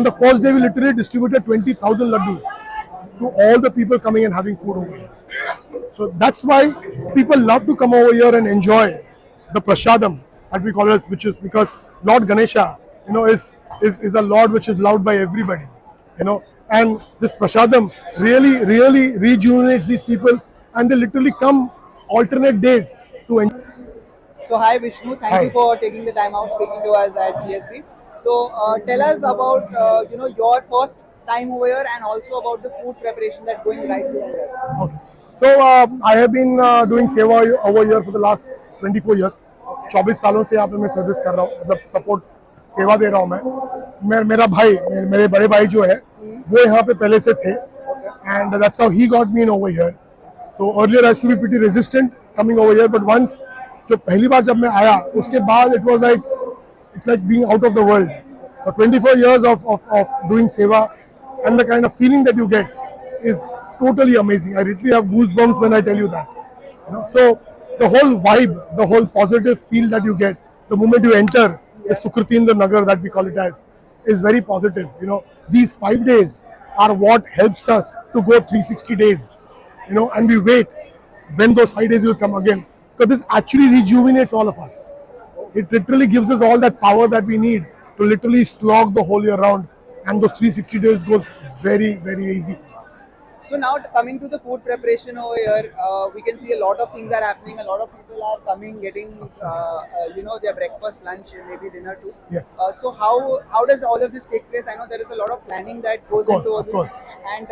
On the first day, we literally distributed 20,000 laddus to all the people coming and having food over here. So that's why people love to come over here and enjoy the prasadam that we call it, which is because Lord Ganesha, is a Lord which is loved by everybody, and this prasadam really rejuvenates these people, and they literally come alternate days to enjoy. So hi Vishnu, thank you Hi. for taking the time out speaking to us at GSB. So tell us about your first time over here and also about the food preparation that's going right behind us. Okay. So I have been doing सेवा over here for the last 24 years. 24 सालों से यहाँ पे मैं service कर रहा हूँ, मतलब सपोर्ट सेवा दे रहा हूँ मैं मेरा भाई मेरे बड़े भाई जो है वो यहाँ पे पहले से थे, and that's how he got me in over here. So earlier I used to be pretty resistant coming over here, but once जो पहली बार जब मैं आया उसके बाद it's like being out of the world. So 24 years of doing seva, and the kind of feeling that you get is totally amazing. I literally have goosebumps when I tell you that. So the whole vibe, the whole positive feel that you get the moment you enter the Sukritinder Nagar, that we call it as, is very positive. These 5 days are what helps us to go 360 days. And we wait when those 5 days will come again, because this actually rejuvenates all of us. It literally gives us all that power that we need to literally slog the whole year round, and those 360 days goes very easy for us. So now coming to the food preparation over here, we can see a lot of things are happening. A lot of people are coming, getting their breakfast, lunch, maybe dinner too. Yes. So how does all of this take place? I know there is a lot of planning that goes into all this, course. and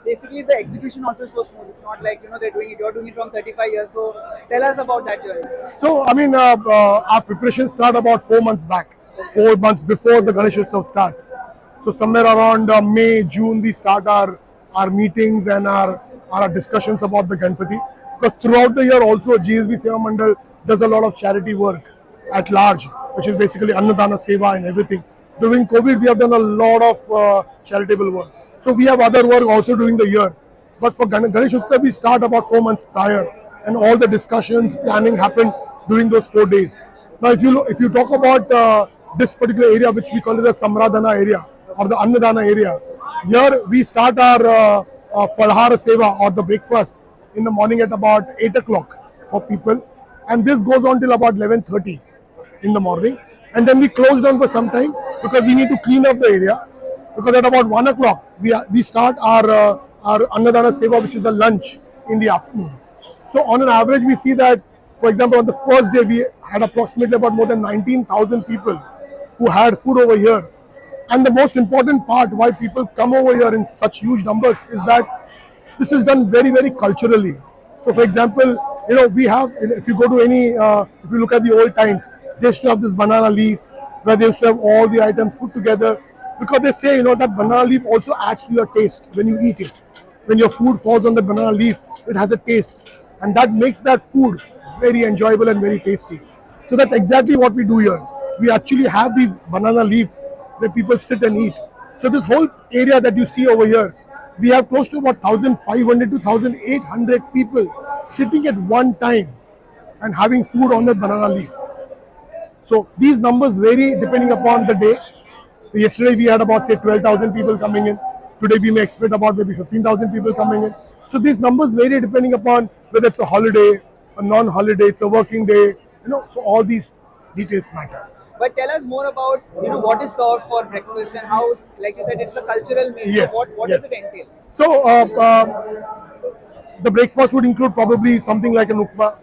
basically the execution also is so smooth. It's not like you're doing it from 35 years. So tell us about that journey. So I mean, our preparations start about 4 months back, 4 months before the Ganesh Utsav starts. So somewhere around May, June, we start our meetings and our discussions about the Ganpati. Because throughout the year also, GSB Seva Mandal does a lot of charity work at large, which is basically Annadana Seva and everything. During COVID, we have done a lot of charitable work. So we have other work also during the year. But for Ganesh Utsav, we start about 4 months prior, and all the discussions, planning happen during those 4 days. Now, if you talk about this particular area, which we call it the Samradhana area or the Annadana area, here we start our Falhara Seva or the breakfast in the morning at about 8 o'clock for people, and this goes on till about 11:30 in the morning, and then we close down for some time because we need to clean up the area, because at about 1 o'clock we start our Annadana Seva, which is the lunch in the afternoon. So on an average, we see that, for example, on the first day we had approximately about more than 19,000 people who had food over here. And the most important part why people come over here in such huge numbers is that this is done very culturally. So for example, we have, if you go to any, if you look at the old times, they used to have this banana leaf where they used to have all the items put together, because they say, that banana leaf also adds to your taste when you eat it. When your food falls on the banana leaf, it has a taste, and that makes that food very enjoyable and very tasty. So that's exactly what we do here. We actually have these banana leaf where people sit and eat. So this whole area that you see over here, we have close to about 1,500 to 1,800 people sitting at one time and having food on that banana leaf. So these numbers vary depending upon the day. Yesterday we had about, say, 12,000 people coming in. Today we may expect about maybe 15,000 people coming in. So these numbers vary depending upon whether it's a holiday, a non-holiday, it's a working day. So all these details matter. But tell us more about what is served for breakfast and how, like you said, it's a cultural meal. Yes. So what yes. does it entail? So the breakfast would include probably something like an upma,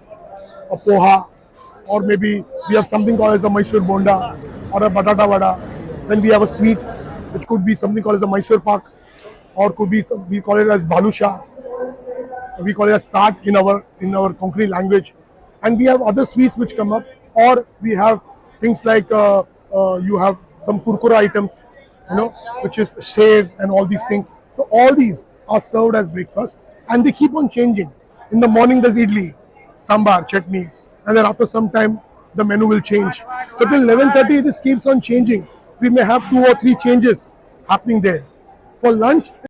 a poha, or maybe we have something called as a Mysore bonda or a batata vada. Then we have a sweet, which could be something called as a Mysore pak, or could be we call it as balusha. We call it as saat in our Konkani language. And we have other sweets which come up, or we have things like you have some kurkura items, which is shave and all these things. So all these are served as breakfast, and they keep on changing. In the morning there's idli, sambar, chutney, and then after some time the menu will change. So till 11:30 this keeps on changing. We may have 2 or 3 changes happening there. For lunch,